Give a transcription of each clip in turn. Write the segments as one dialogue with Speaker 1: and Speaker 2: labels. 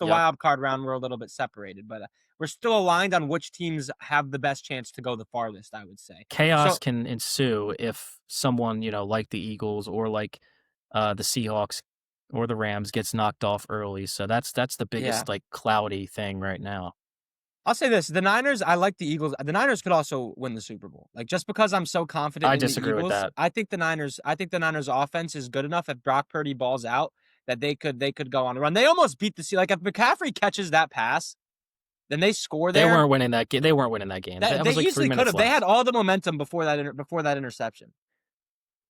Speaker 1: the wild card round, we're a little bit separated, but we're still aligned on which teams have the best chance to go the farthest, I would say.
Speaker 2: Chaos
Speaker 1: So
Speaker 2: can ensue if someone, like the Eagles or like the Seahawks or the Rams gets knocked off early. So that's the
Speaker 1: yeah,
Speaker 2: biggest like cloudy thing right now.
Speaker 1: I'll say this: the Niners. I like the Eagles. The Niners could also win the Super Bowl. Like just because I'm so confident
Speaker 2: I
Speaker 1: in the
Speaker 2: disagree with
Speaker 1: Eagles,
Speaker 2: that.
Speaker 1: I think the Niners. I think the Niners' offense is good enough if Brock Purdy balls out that they could go on a run. They almost beat the Like if McCaffrey catches that pass, then they score
Speaker 2: They
Speaker 1: there.
Speaker 2: weren't winning that game. They weren't winning that game. That
Speaker 1: They
Speaker 2: was like 3
Speaker 1: easily could
Speaker 2: minutes
Speaker 1: have. They had
Speaker 2: left.
Speaker 1: all the momentum before that interception.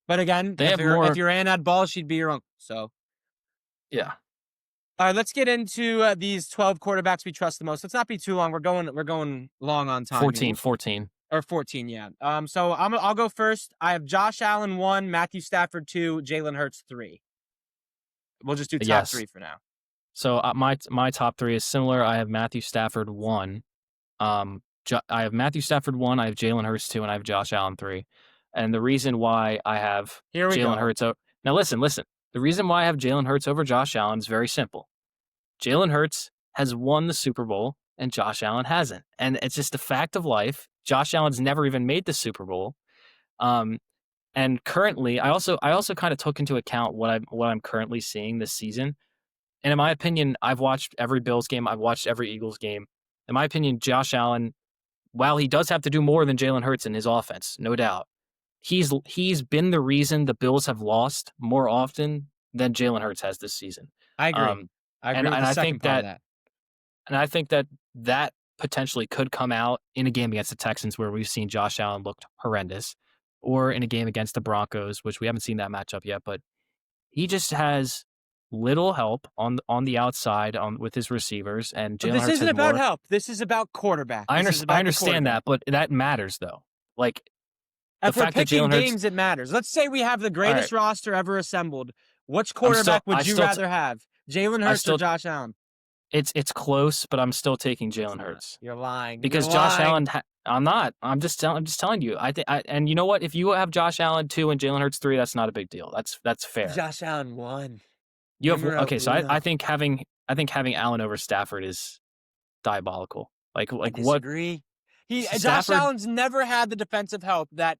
Speaker 1: But again,
Speaker 2: They
Speaker 1: if
Speaker 2: have more.
Speaker 1: your aunt had balls, she'd be your uncle. So.
Speaker 2: Yeah.
Speaker 1: All right, let's get into these 12 quarterbacks we trust the most. Let's not be too long. We're going long on time.
Speaker 2: 14.
Speaker 1: Or 14, yeah. So I'll go first. I have Josh Allen 1, Matthew Stafford 2, Jalen Hurts 3. We'll just do top 3 for now.
Speaker 2: So my top 3 is similar. I have Matthew Stafford 1. I have Matthew Stafford 1. I have Jalen Hurts 2, and I have Josh Allen 3. And the reason why I have Jalen Hurts now listen. The reason why I have Jalen Hurts over Josh Allen is very simple. Jalen Hurts has won the Super Bowl and Josh Allen hasn't. And it's just a fact of life. Josh Allen's never even made the Super Bowl. And currently, I also kind of took into account what I'm currently seeing this season. And in my opinion, I've watched every Bills game. I've watched every Eagles game. In my opinion, Josh Allen, while he does have to do more than Jalen Hurts in his offense, no doubt, he's been the reason the Bills have lost more often than Jalen Hurts has this season.
Speaker 1: I agree. I agree with the second part of that.
Speaker 2: And I think that potentially could come out in a game against the Texans where we've seen Josh Allen looked horrendous, or in a game against the Broncos, which we haven't seen that matchup yet, but he just has little help on the outside with his receivers, and Jalen Hurts
Speaker 1: this isn't about
Speaker 2: more.
Speaker 1: help. This is about quarterback.
Speaker 2: I understand that, but that matters though. Like
Speaker 1: if we're picking games, it matters. Let's say we have the greatest roster ever assembled. Which quarterback would you rather have? Jalen Hurts or Josh Allen?
Speaker 2: It's close, but I'm still taking Jalen Hurts.
Speaker 1: You're lying.
Speaker 2: Because Josh Allen, I'm not. I'm just telling you. And you know what? If you have Josh Allen 2 and Jalen Hurts 3, that's not a big deal. That's fair.
Speaker 1: Josh Allen 1.
Speaker 2: You have okay. So I think having Allen over Stafford is diabolical. Like
Speaker 1: I disagree. Josh Allen's never had the defensive help that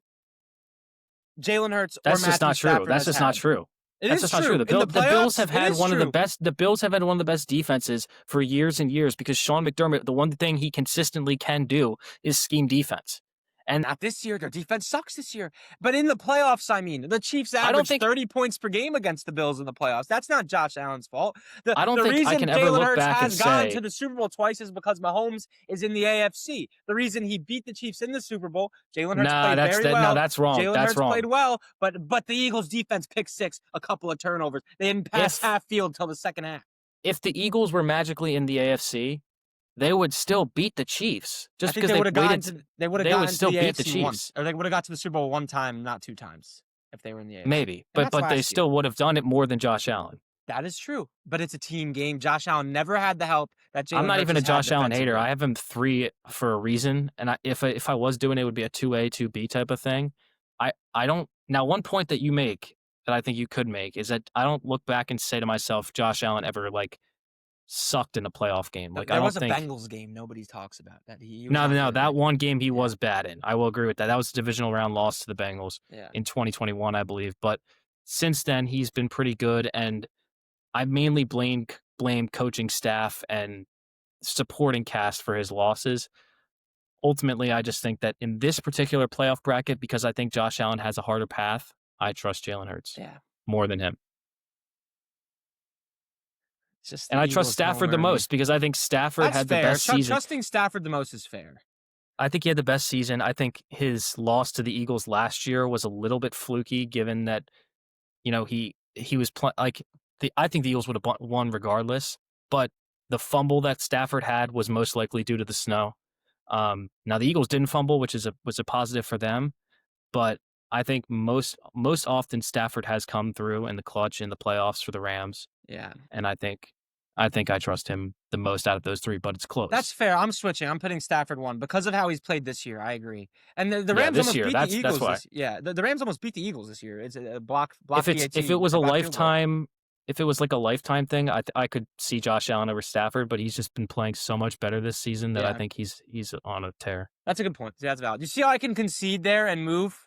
Speaker 1: Jalen Hurts or Matthew Stafford
Speaker 2: That's just not true. That's just not true. The Bills have had one of the best. The Bills have had one of the best defenses for years and years because Sean McDermott, the one thing he consistently can do is scheme defense. And
Speaker 1: not this year. Their defense sucks this year. But in the playoffs, I mean, the Chiefs averaged 30 points per game against the Bills in the playoffs. That's not Josh Allen's fault.
Speaker 2: I don't think I can ever look back and say
Speaker 1: Jalen Hurts has gone to the Super Bowl twice is because Mahomes is in the AFC. The reason he beat the Chiefs in the Super Bowl, Jalen Hurts played very well.
Speaker 2: No, that's wrong.
Speaker 1: Jalen Hurts played well, but the Eagles' defense picked 6, a couple of turnovers. They didn't pass half field till the second half.
Speaker 2: If the Eagles were magically in the AFC, they would still beat the Chiefs just because
Speaker 1: they would
Speaker 2: still beat the Chiefs.
Speaker 1: Once, or they would have got to the Super Bowl one time, not 2 times, if they were in the AFC.
Speaker 2: Maybe, but they still would have done it more than Josh Allen.
Speaker 1: That is true, but it's a team game. Josh Allen never had the help that Jalen Hurts.
Speaker 2: I'm not even a Josh Allen hater.
Speaker 1: I
Speaker 2: have him 3 for a reason, and if I was doing it, would be a 2A, 2B type of thing. I don't. Now, one point that you make that I think you could make is that I don't look back and say to myself, Josh Allen ever sucked in a playoff game.
Speaker 1: There was a Bengals game nobody talks about that.
Speaker 2: That one game he was bad in. I will agree with that. That was a divisional round loss to the Bengals in 2021, I believe. But since then, he's been pretty good, and I mainly blame coaching staff and supporting cast for his losses. Ultimately, I just think that in this particular playoff bracket, because I think Josh Allen has a harder path, I trust Jalen Hurts more than him. And I trust Stafford the most because I think Stafford had the best season.
Speaker 1: Trusting Stafford the most is fair.
Speaker 2: I think he had the best season. I think his loss to the Eagles last year was a little bit fluky, given that he was I think the Eagles would have won regardless. But the fumble that Stafford had was most likely due to the snow. Now the Eagles didn't fumble, which was a positive for them. But I think most often Stafford has come through in the clutch in the playoffs for the Rams.
Speaker 1: Yeah.
Speaker 2: And I think I trust him the most out of those 3, but it's close.
Speaker 1: That's fair. I'm switching. I'm putting Stafford 1 because of how he's played this year. I agree. And the Rams almost beat the Eagles. The Rams almost beat the Eagles this year. It's a block.
Speaker 2: If it was a lifetime if it was like a lifetime thing, I could see Josh Allen over Stafford, but he's just been playing so much better this season that I
Speaker 1: Yeah,
Speaker 2: think he's on a tear.
Speaker 1: that's a good point. That's valid. You see how I can concede there and move?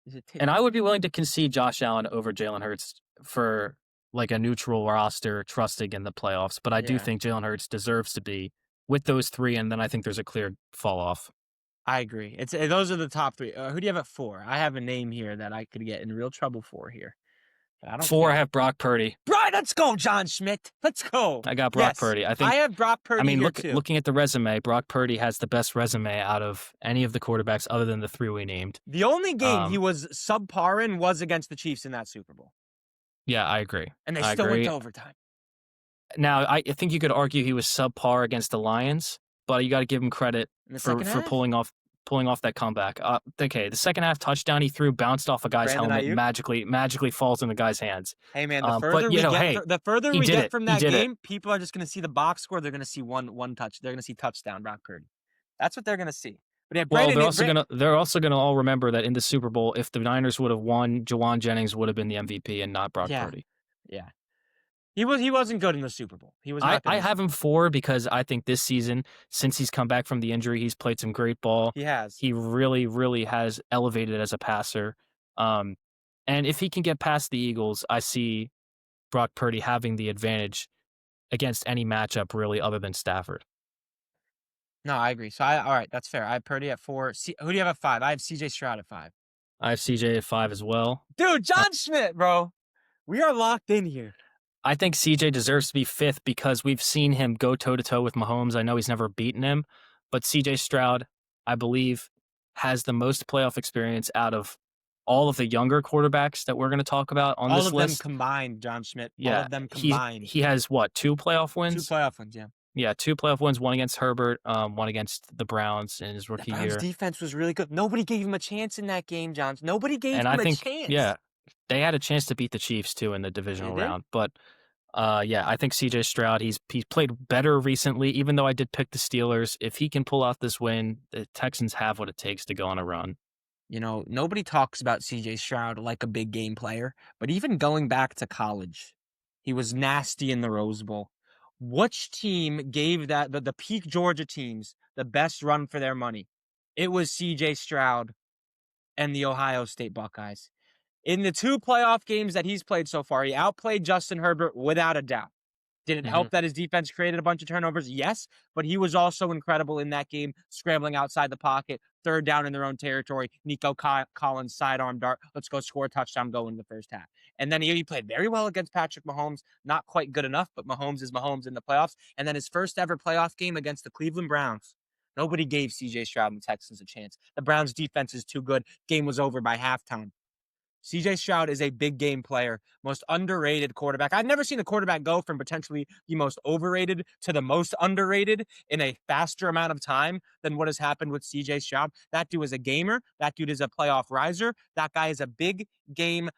Speaker 1: Is it
Speaker 2: And I would be willing to concede Josh Allen over Jalen Hurts for like a neutral roster trusting in the playoffs, but I do
Speaker 1: Yeah,
Speaker 2: think Jalen Hurts deserves to be with those three, and then I think there's a clear fall off.
Speaker 1: I agree. It's those are the top three. Who do you have at four? I have a name here that I could get in real trouble for here. But I don't
Speaker 2: Four, I
Speaker 1: care.
Speaker 2: have Brock Purdy.
Speaker 1: Right, let's go, John Schmidt. Let's go.
Speaker 2: I got Brock
Speaker 1: Yes,
Speaker 2: Purdy. I
Speaker 1: I
Speaker 2: think
Speaker 1: have Brock
Speaker 2: I
Speaker 1: Purdy
Speaker 2: mean,
Speaker 1: here too.
Speaker 2: looking at the resume, Brock Purdy has the best resume out of any of the quarterbacks other than the three we named.
Speaker 1: The only game he
Speaker 2: Um,
Speaker 1: was subpar in was against the Chiefs in that Super Bowl,
Speaker 2: yeah, I agree.
Speaker 1: and they
Speaker 2: I
Speaker 1: still went
Speaker 2: agree.
Speaker 1: to overtime.
Speaker 2: Now, I think you could argue he was subpar against the Lions, but you got to give him credit
Speaker 1: In the
Speaker 2: for
Speaker 1: second half,
Speaker 2: pulling off that comeback. Okay, the second half touchdown he threw bounced off a guy's
Speaker 1: Brandon
Speaker 2: helmet,
Speaker 1: Ayuk.
Speaker 2: magically falls in the guy's hands.
Speaker 1: Hey man,
Speaker 2: But you know, hey,
Speaker 1: the further
Speaker 2: he
Speaker 1: we
Speaker 2: did
Speaker 1: get
Speaker 2: it.
Speaker 1: from
Speaker 2: He
Speaker 1: that
Speaker 2: did it.
Speaker 1: game, people are just going to see the box score. They're going to see one touch. They're going to see touchdown Brock Purdy. That's what they're going to see. But yeah,
Speaker 2: Well,
Speaker 1: Brandon.
Speaker 2: they're also gonna all remember that in the Super Bowl, if the Niners would have won, Jawan Jennings would have been the MVP and not Brock
Speaker 1: Yeah,
Speaker 2: Purdy.
Speaker 1: yeah. He wasn't good in the Super Bowl. He was not good.
Speaker 2: I
Speaker 1: In the
Speaker 2: have
Speaker 1: Super
Speaker 2: him
Speaker 1: Bowl.
Speaker 2: 4 because I think this season, since he's come back from the injury, he's played some great ball.
Speaker 1: He has.
Speaker 2: He really, really has elevated as a passer. Um, and if he can get past the Eagles, I see Brock Purdy having the advantage against any matchup really other than Stafford.
Speaker 1: No, I agree. So all right, that's fair. I have Purdy at 4. Who do you have at 5? I have CJ Stroud at 5.
Speaker 2: I have CJ at 5 as well.
Speaker 1: Dude,
Speaker 2: Uh,
Speaker 1: John Schmidt, bro. We are locked in here.
Speaker 2: I think CJ deserves to be 5th because we've seen him go toe to toe with Mahomes. I know he's never beaten him, but CJ Stroud, I believe, has the most playoff experience out of all of the younger quarterbacks that we're going to talk about on
Speaker 1: All
Speaker 2: this
Speaker 1: of them
Speaker 2: list.
Speaker 1: combined, John Schmidt. All
Speaker 2: Yeah,
Speaker 1: of them
Speaker 2: he
Speaker 1: combined.
Speaker 2: he has what, 2 playoff
Speaker 1: 2
Speaker 2: wins?
Speaker 1: playoff wins, yeah.
Speaker 2: Yeah, 2 playoff wins, one against Herbert, one against the Browns in his
Speaker 1: The
Speaker 2: rookie
Speaker 1: Browns
Speaker 2: year.
Speaker 1: defense was really good. Nobody gave him a chance in that game, John. Nobody gave
Speaker 2: And
Speaker 1: him
Speaker 2: I
Speaker 1: a
Speaker 2: think,
Speaker 1: chance.
Speaker 2: yeah, they had a chance to beat the Chiefs too in the
Speaker 1: They
Speaker 2: divisional
Speaker 1: did.
Speaker 2: round. But yeah, I think CJ Stroud, he's played better recently, even though I did pick the Steelers. If he can pull out this win, the Texans have what it takes to go on a run.
Speaker 1: You know, nobody talks about CJ Stroud like a big game player, but even going back to college, he was nasty in the Rose Bowl. Which team gave the peak Georgia teams the best run for their money? It was CJ Stroud and the Ohio State Buckeyes. In the 2 playoff games that he's played so far, he outplayed Justin Herbert without a doubt. Did it
Speaker 2: Hmm.
Speaker 1: help that his defense created a bunch of turnovers? Yes, but he was also incredible in that game, scrambling outside the pocket, third down in their own territory. Nico Collins sidearm dart. Let's go score a touchdown, go in the first half. And then he played very well against Patrick Mahomes. Not quite good enough, but Mahomes is Mahomes in the playoffs. And then his first ever playoff game against the Cleveland Browns. Nobody gave CJ Stroud and the Texans a chance. The Browns defense is too good. Game was over by halftime. CJ Stroud is a big game player, most underrated quarterback. I've never seen a quarterback go from potentially the most overrated to the most underrated in a faster amount of time than what has happened with CJ Stroud. That dude is a gamer. That dude is a playoff riser. That guy is a big game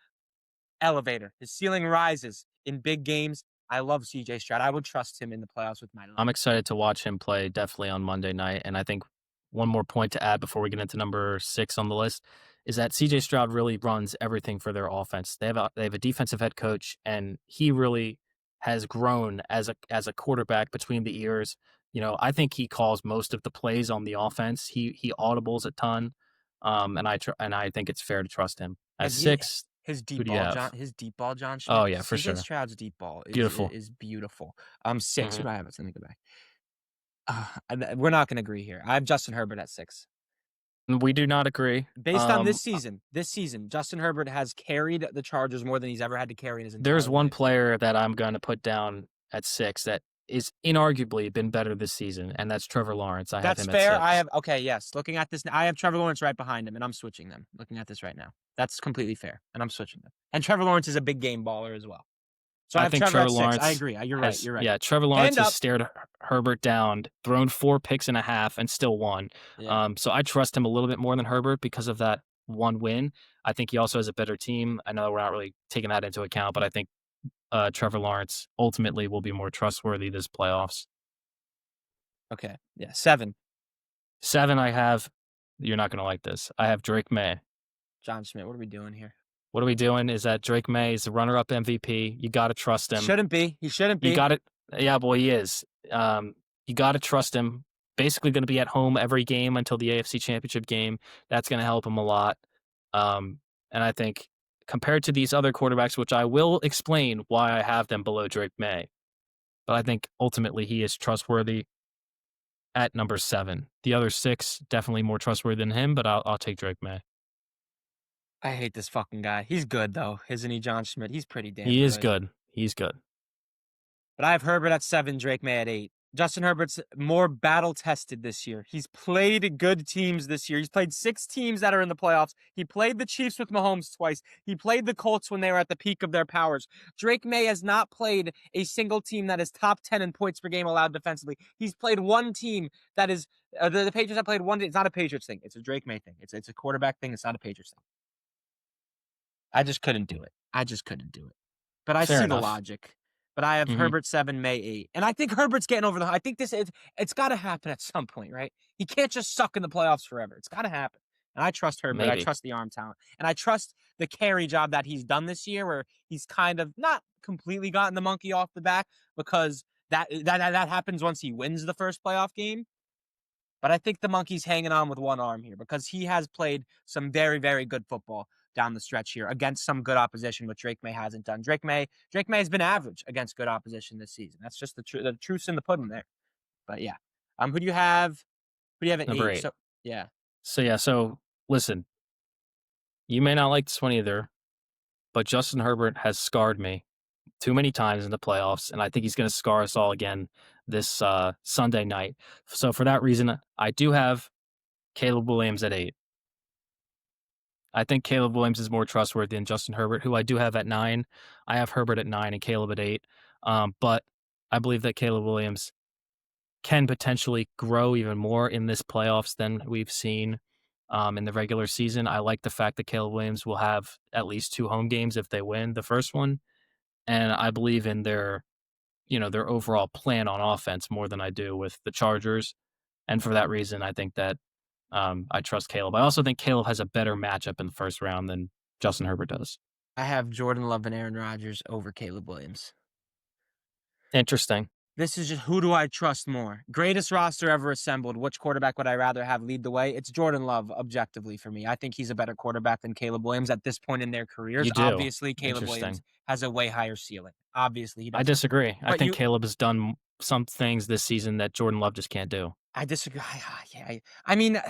Speaker 1: elevator. His ceiling rises in big games. I love CJ Stroud. I would trust him in the playoffs with my
Speaker 2: I'm
Speaker 1: life.
Speaker 2: excited to watch him play definitely on Monday night. And I think one more point to add before we get into number 6 on the list is that CJ Stroud really runs everything for their offense. They have a defensive head coach, and he really has grown as a quarterback between the ears. You know, I think he calls most of the plays on the offense. He audibles a ton, and I think it's fair to trust him. At
Speaker 1: And he
Speaker 2: 6,
Speaker 1: his deep
Speaker 2: who do you
Speaker 1: ball,
Speaker 2: have?
Speaker 1: His deep ball, John
Speaker 2: Oh
Speaker 1: Schmidt.
Speaker 2: yeah, for
Speaker 1: CJ
Speaker 2: sure.
Speaker 1: Stroud's deep ball
Speaker 2: Beautiful.
Speaker 1: is beautiful. 6. Who
Speaker 2: Hmm.
Speaker 1: do I have? Let me go back. We're not going to agree here. I have Justin Herbert at 6.
Speaker 2: We do not agree.
Speaker 1: Based on this season, Justin Herbert has carried the Chargers more than he's ever had to carry in his entire
Speaker 2: There's one
Speaker 1: life.
Speaker 2: player that I'm going to put down at 6 that is inarguably been better this season, and that's Trevor Lawrence. I have
Speaker 1: That's
Speaker 2: him
Speaker 1: fair.
Speaker 2: at 6.
Speaker 1: I have okay, yes. Looking at this, I have Trevor Lawrence right behind him, and I'm switching them. Looking at this right now, that's completely fair, and I'm switching them. And Trevor Lawrence is a big game baller as well. So I
Speaker 2: I
Speaker 1: have
Speaker 2: think
Speaker 1: Trevor
Speaker 2: Trevor
Speaker 1: at 6. I
Speaker 2: Lawrence
Speaker 1: agree. You're right.
Speaker 2: has,
Speaker 1: You're right.
Speaker 2: yeah, Trevor Lawrence
Speaker 1: Hand
Speaker 2: has
Speaker 1: up.
Speaker 2: stared Herbert down, thrown 4 picks and a half, and still won.
Speaker 1: Yeah.
Speaker 2: So I trust him a little bit more than Herbert because of that one win. I think he also has a better team. I know we're not really taking that into account, but I think Trevor Lawrence ultimately will be more trustworthy this playoffs.
Speaker 1: Okay. Yeah. 7.
Speaker 2: 7, I have. You're not going to like this. I have Drake May.
Speaker 1: John Schmidt. What are we doing here?
Speaker 2: what are we doing? Is that Drake May is the runner-up MVP. You got to trust him.
Speaker 1: Shouldn't be. He shouldn't
Speaker 2: You
Speaker 1: be.
Speaker 2: got it. Yeah, boy, he is. You got to trust him. Basically, going to be at home every game until the AFC Championship game. That's going to help him a lot. And I think compared to these other quarterbacks, which I will explain why I have them below Drake May, but I think ultimately he is trustworthy at number 7. The other 6 definitely more trustworthy than him, but I'll take Drake May.
Speaker 1: I hate this fucking guy. He's good though, isn't he, John Schmidt? He's pretty damn
Speaker 2: He is
Speaker 1: good.
Speaker 2: good. He's good.
Speaker 1: But I have Herbert at 7, Drake May at 8. Justin Herbert's more battle tested this year. He's played good teams this year. He's played 6 teams that are in the playoffs. He played the Chiefs with Mahomes twice. He played the Colts when they were at the peak of their powers. Drake May has not played a single team that is top 10 in points per game allowed defensively. He's played one team that is the Patriots have played one. It's not a Patriots thing. It's a Drake May thing. It's a quarterback thing. It's not a Patriots thing. I just couldn't do it. I just couldn't do it. But I
Speaker 2: Fair
Speaker 1: see the
Speaker 2: enough.
Speaker 1: logic. But I have
Speaker 2: Mhm.
Speaker 1: Herbert 7, May 8. And I think Herbert's getting over the I think it's got to happen at some point, right? He can't just suck in the playoffs forever. It's got to happen. And I trust Herbert. I
Speaker 2: Maybe.
Speaker 1: trust the arm talent. And I trust the carry job that he's done this year where he's kind of not completely gotten the monkey off the back because that happens once he wins the first playoff game. But I think the monkey's hanging on with one arm here because he has played some very, very good football down the stretch here against some good opposition, which Drake May hasn't done. Drake May has been average against good opposition this season. That's just the truth's in the pudding there. But yeah, who do you have? Who do you have at
Speaker 2: Number
Speaker 1: 8?
Speaker 2: 8.
Speaker 1: So yeah,
Speaker 2: So listen, you may not like this one either, but Justin Herbert has scarred me too many times in the playoffs, and I think he's going to scar us all again this Sunday night. So for that reason, I do have Caleb Williams at 8. I think Caleb Williams is more trustworthy than Justin Herbert, who I do have at 9. I have Herbert at 9 and Caleb at 8. But I believe that Caleb Williams can potentially grow even more in this playoffs than we've seen in the regular season. I like the fact that Caleb Williams will have at least 2 home games if they win the first one, and I believe in their overall plan on offense more than I do with the Chargers. And for that reason, I think that I trust Caleb. I also think Caleb has a better matchup in the first round than Justin Herbert does.
Speaker 1: I have Jordan Love and Aaron Rodgers over Caleb Williams.
Speaker 2: Interesting.
Speaker 1: This is just who do I trust more? Greatest roster ever assembled. Which quarterback would I rather have lead the way? It's Jordan Love, objectively, for me. I think he's a better quarterback than Caleb Williams at this point in their careers.
Speaker 2: You do.
Speaker 1: Obviously, Caleb Williams
Speaker 2: Interesting.
Speaker 1: has a way higher ceiling. Obviously, he
Speaker 2: I
Speaker 1: does.
Speaker 2: disagree. I
Speaker 1: But
Speaker 2: think Caleb has done some things this season that Jordan Love just can't do.
Speaker 1: I disagree. I mean,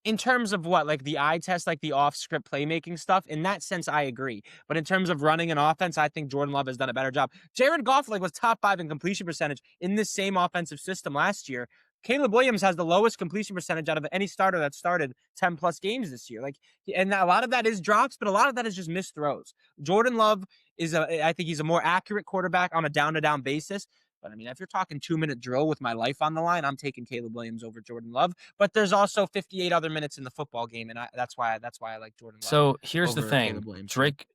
Speaker 1: in terms of what, like the eye test, like the off-script playmaking stuff, in that sense, I agree. But in terms of running an offense, I think Jordan Love has done a better job. Jared Goff was top 5 in completion percentage in this same offensive system last year. Caleb Williams has the lowest completion percentage out of any starter that started 10 plus games this year. And a lot of that is drops, but a lot of that is just missed throws. Jordan Love I think he's a more accurate quarterback on a down-to-down basis. But I mean, if you're talking 2-minute drill with my life on the line, I'm taking Caleb Williams over Jordan Love. But there's also 58 other minutes in the football game, and that's why I like Jordan Love
Speaker 2: So here's the
Speaker 1: over
Speaker 2: thing:
Speaker 1: Caleb Williams.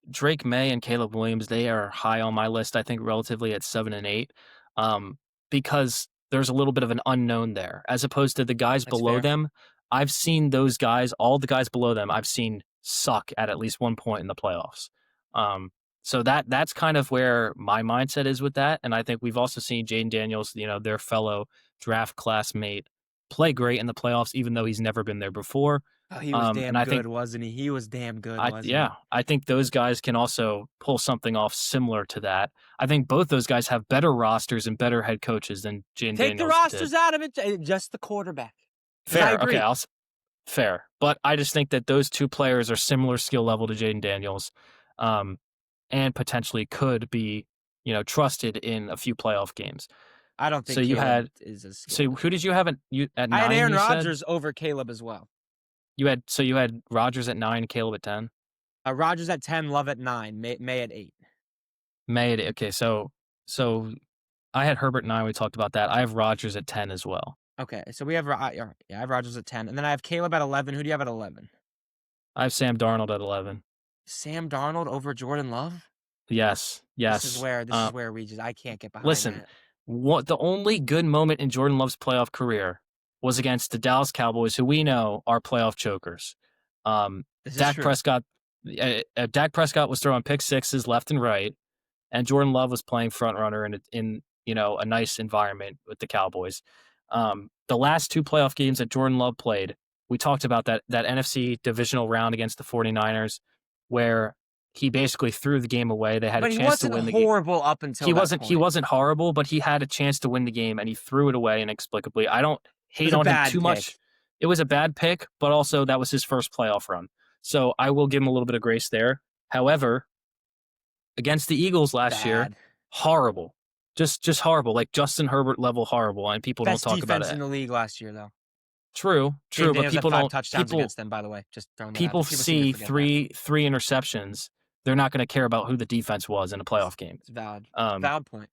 Speaker 2: Drake May and Caleb Williams, they are high on my list. I think relatively at 7 and 8, because there's a little bit of an unknown there, as opposed to the guys
Speaker 1: That's
Speaker 2: below
Speaker 1: fair.
Speaker 2: them. I've seen those guys, all the guys below them, I've seen suck at least one point in the playoffs. So that's kind of where my mindset is with that, and I think we've also seen Jaden Daniels, their fellow draft classmate, play great in the playoffs, even though he's never been there before.
Speaker 1: Oh, he was
Speaker 2: And
Speaker 1: damn
Speaker 2: I
Speaker 1: good,
Speaker 2: think
Speaker 1: wasn't he? He was damn good, wasn't he?
Speaker 2: I think those guys can also pull something off similar to that. I think both those guys have better rosters and better head coaches than Jaden
Speaker 1: Take the
Speaker 2: Daniels did.
Speaker 1: rosters out of it, just the quarterback. I
Speaker 2: Fair,
Speaker 1: agree.
Speaker 2: okay, fair, but I just think that those two players are similar skill level to Jaden Daniels, and potentially could be, trusted in a few playoff games.
Speaker 1: I don't think
Speaker 2: So you
Speaker 1: Caleb
Speaker 2: had,
Speaker 1: is as
Speaker 2: so
Speaker 1: skilled.
Speaker 2: who did you have at
Speaker 1: I had
Speaker 2: 9?
Speaker 1: Aaron
Speaker 2: You said
Speaker 1: Rodgers over Caleb as well.
Speaker 2: you had Rodgers at 9, Caleb at 10.
Speaker 1: Rodgers at 10, Love at 9, May at 8.
Speaker 2: Okay, so I had Herbert 9. We talked about that. I have Rodgers at 10 as well.
Speaker 1: Okay, so we have I have Rodgers at 10, and then I have Caleb at 11. Who do you have at 11?
Speaker 2: I have Sam Darnold at 11.
Speaker 1: Sam Darnold over Jordan Love?
Speaker 2: Yes.
Speaker 1: This is where I can't get behind
Speaker 2: Listen,
Speaker 1: that.
Speaker 2: what the only good moment in Jordan Love's playoff career was against the Dallas Cowboys, who we know are playoff chokers.
Speaker 1: This is
Speaker 2: Dak
Speaker 1: true.
Speaker 2: Prescott Dak Prescott was throwing pick sixes left and right, and Jordan Love was playing front runner in a nice environment with the Cowboys. The last two playoff games that Jordan Love played, we talked about that NFC divisional round against the 49ers, where he basically threw the game away. They had a
Speaker 1: But he
Speaker 2: chance to
Speaker 1: wasn't
Speaker 2: win the game.
Speaker 1: horrible up until that
Speaker 2: He
Speaker 1: point.
Speaker 2: wasn't horrible, but he had a chance to win the game and he threw it away inexplicably. I don't
Speaker 1: It was
Speaker 2: hate
Speaker 1: a
Speaker 2: on him
Speaker 1: bad
Speaker 2: too
Speaker 1: pick.
Speaker 2: much. It was a bad pick, but also that was his first playoff run. So I will give him a little bit of grace there. However, against the Eagles last year,
Speaker 1: Bad.
Speaker 2: horrible. Just horrible, like Justin Herbert level horrible, and people don't
Speaker 1: Best
Speaker 2: talk about
Speaker 1: defense
Speaker 2: it.
Speaker 1: in the league last year, though.
Speaker 2: True,
Speaker 1: Gabe
Speaker 2: but
Speaker 1: Davis had
Speaker 2: people
Speaker 1: 5
Speaker 2: don't
Speaker 1: touchdowns
Speaker 2: people
Speaker 1: against them, by the way. Just throwing that out
Speaker 2: people
Speaker 1: there. People seem to
Speaker 2: see
Speaker 1: forget that.
Speaker 2: three interceptions. They're not going to care about who the defense was in a playoff game.
Speaker 1: It's valid.
Speaker 2: Um,
Speaker 1: Valid point.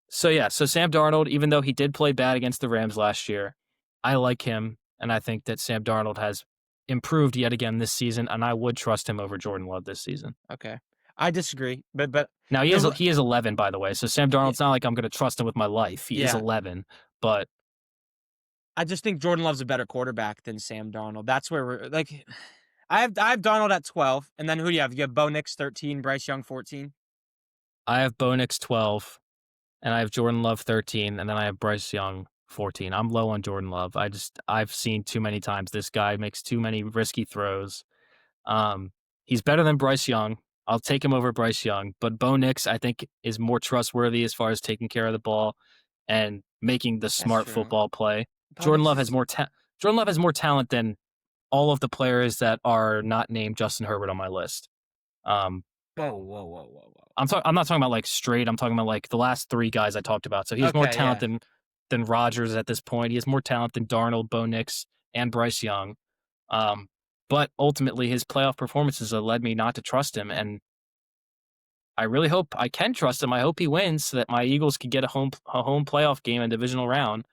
Speaker 2: so Sam Darnold, even though he did play bad against the Rams last year, I like him, and I think that Sam Darnold has improved yet again this season, and I would trust him over Jordan Love this season.
Speaker 1: Okay. I disagree, but
Speaker 2: Now he is 11, by the way. So Sam Darnold's not like I'm going to trust him with my life. He is 11, but
Speaker 1: I just think Jordan Love's a better quarterback than Sam Darnold. That's where we're like. I have Darnold at 12, and then who do you have? You have Bo Nix 13, Bryce Young 14.
Speaker 2: I have Bo Nix 12, and I have Jordan Love 13, and then I have Bryce Young 14. I'm low on Jordan Love. I've seen too many times this guy makes too many risky throws. He's better than Bryce Young. I'll take him over Bryce Young, but Bo Nix, I think, is more trustworthy as far as taking care of the ball and making the smart football play. Jordan Love has more talent than all of the players that are not named Justin Herbert on my list.
Speaker 1: Whoa.
Speaker 2: I'm not talking about like straight. I'm talking about like the last three guys I talked about. So he has more talent than Rodgers at this point. He has more talent than Darnold, Bo Nix, and Bryce Young. But ultimately, his playoff performances have led me not to trust him, and I really hope I can trust him. I hope he wins so that my Eagles can get a home playoff game and divisional round.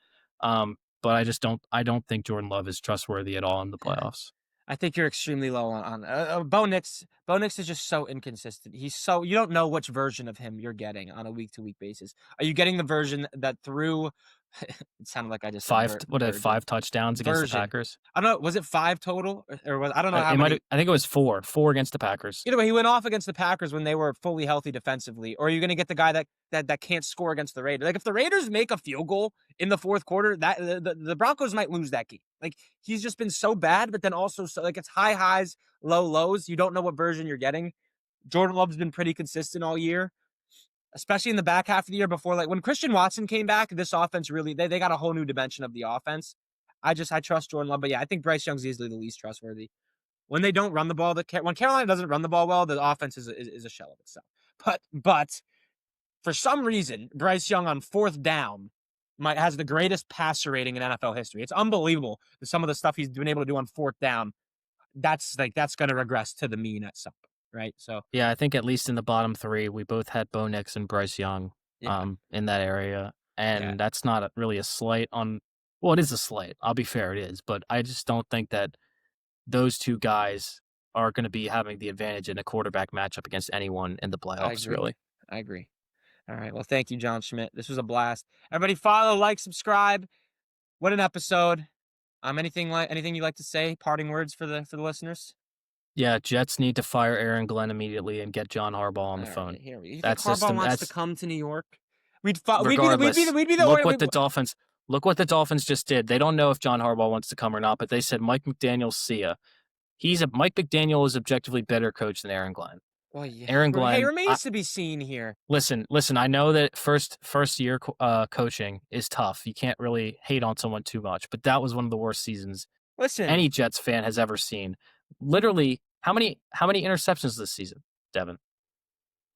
Speaker 2: But I don't think Jordan Love is trustworthy at all in the playoffs.
Speaker 1: I think you're extremely low on Bo Nix. Bo Nix is just so inconsistent. You don't know which version of him you're getting on a week-to-week basis. Are you getting the version that threw? It sounded like I just said
Speaker 2: 5 touchdowns against the Packers.
Speaker 1: I don't know. Was it 5 total, or was I don't know how many?
Speaker 2: I think it was 4 against the Packers.
Speaker 1: Either way, he went off against the Packers when they were fully healthy defensively. Or are you going to get the guy that can't score against the Raiders? Like if the Raiders make a field goal in the fourth quarter, that the Broncos might lose that game. Like he's just been so bad, but then also so like it's high highs, low lows. You don't know what version you're getting. Jordan Love's been pretty consistent all year, especially in the back half of the year before. Like when Christian Watson came back, this offense really they got a whole new dimension of the offense. I trust Jordan Love, but yeah, I think Bryce Young's easily the least trustworthy. When they don't run the ball, when Carolina doesn't run the ball well, the offense is a shell of itself. But for some reason, Bryce Young on fourth down has the greatest passer rating in NFL history. It's unbelievable some of the stuff he's been able to do on fourth down. That's going to regress to the mean at some point, right? So
Speaker 2: yeah, I think at least in the bottom 3, we both had Bo Nix and Bryce Young in that area, and that's not really a slight on. Well, it is a slight. I'll be fair, it is, but I just don't think that those two guys are going to be having the advantage in a quarterback matchup against anyone in the playoffs.
Speaker 1: I agree. All right. Well, thank you, John Schmidt. This was a blast. Everybody follow, like, subscribe. What an episode. Anything you'd like to say? Parting words for the listeners?
Speaker 2: Yeah, Jets need to fire Aaron Glenn immediately and get John Harbaugh on the phone.
Speaker 1: Here we go. Harbaugh wants to come to New York. We'd be the
Speaker 2: Look what the Dolphins just did. They don't know if John Harbaugh wants to come or not, but they said Mike McDaniel, see ya. Mike McDaniel is objectively better coach than Aaron Glenn.
Speaker 1: Well, yeah.
Speaker 2: Aaron Glenn.
Speaker 1: Hey, remains to be seen here.
Speaker 2: Listen. I know that first year coaching is tough. You can't really hate on someone too much, but that was one of the worst seasons any Jets fan has ever seen. Literally, how many interceptions this season, Devin?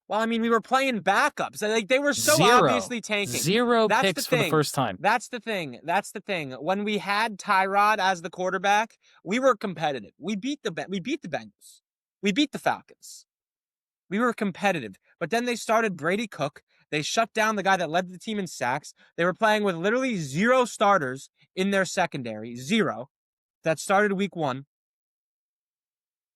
Speaker 1: Well, I mean, we were playing backups. Like they were so obviously tanking.
Speaker 2: 0 picks for the first time.
Speaker 1: That's the thing. When we had Tyrod as the quarterback, we were competitive. We beat the Bengals. We beat the Falcons. We were competitive. But then they started Brady Cook. They shut down the guy that led the team in sacks. They were playing with literally 0 starters in their secondary. 0. That started week 1.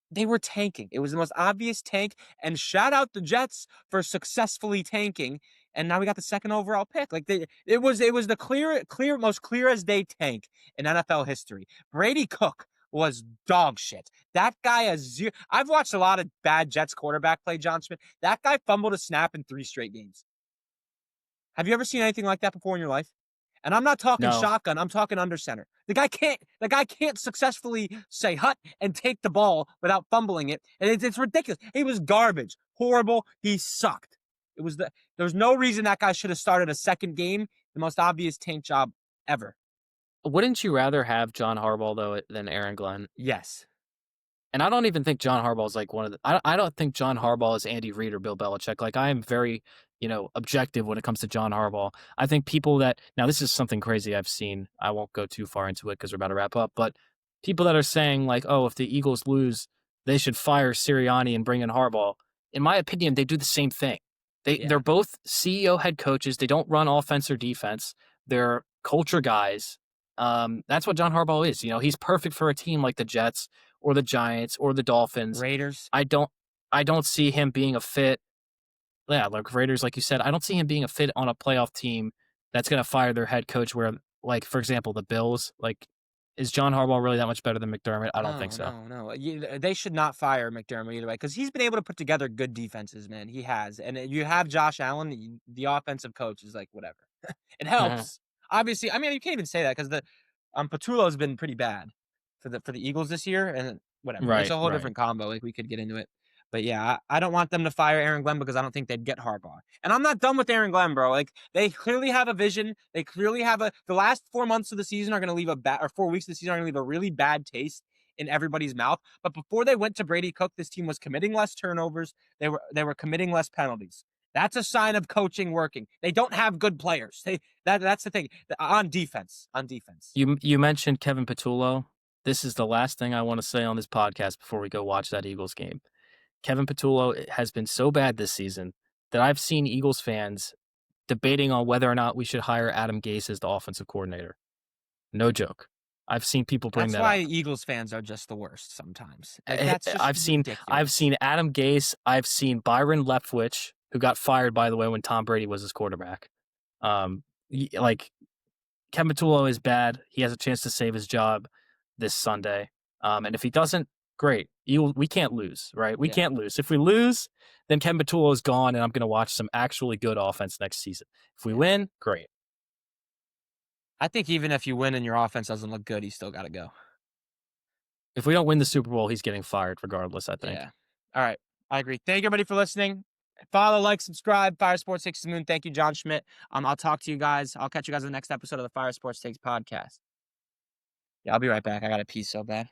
Speaker 1: They were tanking. It was the most obvious tank. And shout out the Jets for successfully tanking. And now we got the 2nd overall pick. Like it was the most clear as day tank in NFL history. Brady Cook was dog shit. That guy has zero. I've watched a lot of bad Jets quarterback play, John Schmidt. That guy fumbled a snap in 3 straight games. Have you ever seen anything like that before in your life? And I'm not talking
Speaker 2: No.
Speaker 1: shotgun. I'm talking under center. The guy can't successfully say hut and take the ball without fumbling it. And it's ridiculous. He was garbage. Horrible. He sucked. There was no reason that guy should have started a second game. The most obvious tank job ever.
Speaker 2: Wouldn't you rather have John Harbaugh though than Aaron Glenn?
Speaker 1: Yes.
Speaker 2: And I don't even think John Harbaugh is like one of the. I don't think John Harbaugh is Andy Reid or Bill Belichick. Like I am very, objective when it comes to John Harbaugh. I think people that now this is something crazy I've seen. I won't go too far into it because we're about to wrap up. But people that are saying like, oh, if the Eagles lose, they should fire Sirianni and bring in Harbaugh. In my opinion, they do the same thing. They're both CEO head coaches. They don't run offense or defense. They're culture guys. That's what John Harbaugh is. He's perfect for a team like the Jets or the Giants or the Dolphins.
Speaker 1: Raiders.
Speaker 2: I don't see him being a fit. Yeah, like Raiders, like you said, I don't see him being a fit on a playoff team that's going to fire their head coach where, like, for example, the Bills, like, is John Harbaugh really that much better than McDermott? I don't think so.
Speaker 1: No. They should not fire McDermott either way because he's been able to put together good defenses, man. He has. And you have Josh Allen, the offensive coach is like, whatever. It helps. Obviously, I mean, you can't even say that because Patullo's been pretty bad for the Eagles this year, and whatever. It's a whole different combo. Like we could get into it, but yeah, I don't want them to fire Aaron Glenn because I don't think they'd get Harbaugh. And I'm not done with Aaron Glenn, bro. Like they clearly have a vision. They clearly have the last 4 months of the season are going to leave or 4 weeks of the season are going to leave a really bad taste in everybody's mouth. But before they went to Brady Cook, this team was committing less turnovers. They were committing less penalties. That's a sign of coaching working. They don't have good players. That's the thing. On defense.
Speaker 2: You mentioned Kevin Patullo. This is the last thing I want to say on this podcast before we go watch that Eagles game. Kevin Patullo has been so bad this season that I've seen Eagles fans debating on whether or not we should hire Adam Gase as the offensive coordinator. No joke. I've seen people bring that up.
Speaker 1: That's why Eagles fans are just the worst sometimes. Like, that's just ridiculous.
Speaker 2: I've seen Adam Gase. I've seen Byron Leftwich, who got fired, by the way, when Tom Brady was his quarterback. Kevin Patullo is bad. He has a chance to save his job this Sunday. And if he doesn't, great. We can't lose, right? We can't lose. If we lose, then Kevin Patullo is gone, and I'm going to watch some actually good offense next season. If we win, great.
Speaker 1: I think even if you win and your offense doesn't look good, he's still got to go.
Speaker 2: If we don't win the Super Bowl, he's getting fired regardless, I think.
Speaker 1: Yeah. All right. I agree. Thank you, everybody, for listening. Follow, like, subscribe. Fire Sports Takes the Moon. Thank you, John Schmidt. I'll talk to you guys. I'll catch you guys in the next episode of the Fire Sports Takes podcast. Yeah, I'll be right back. I got to pee so bad.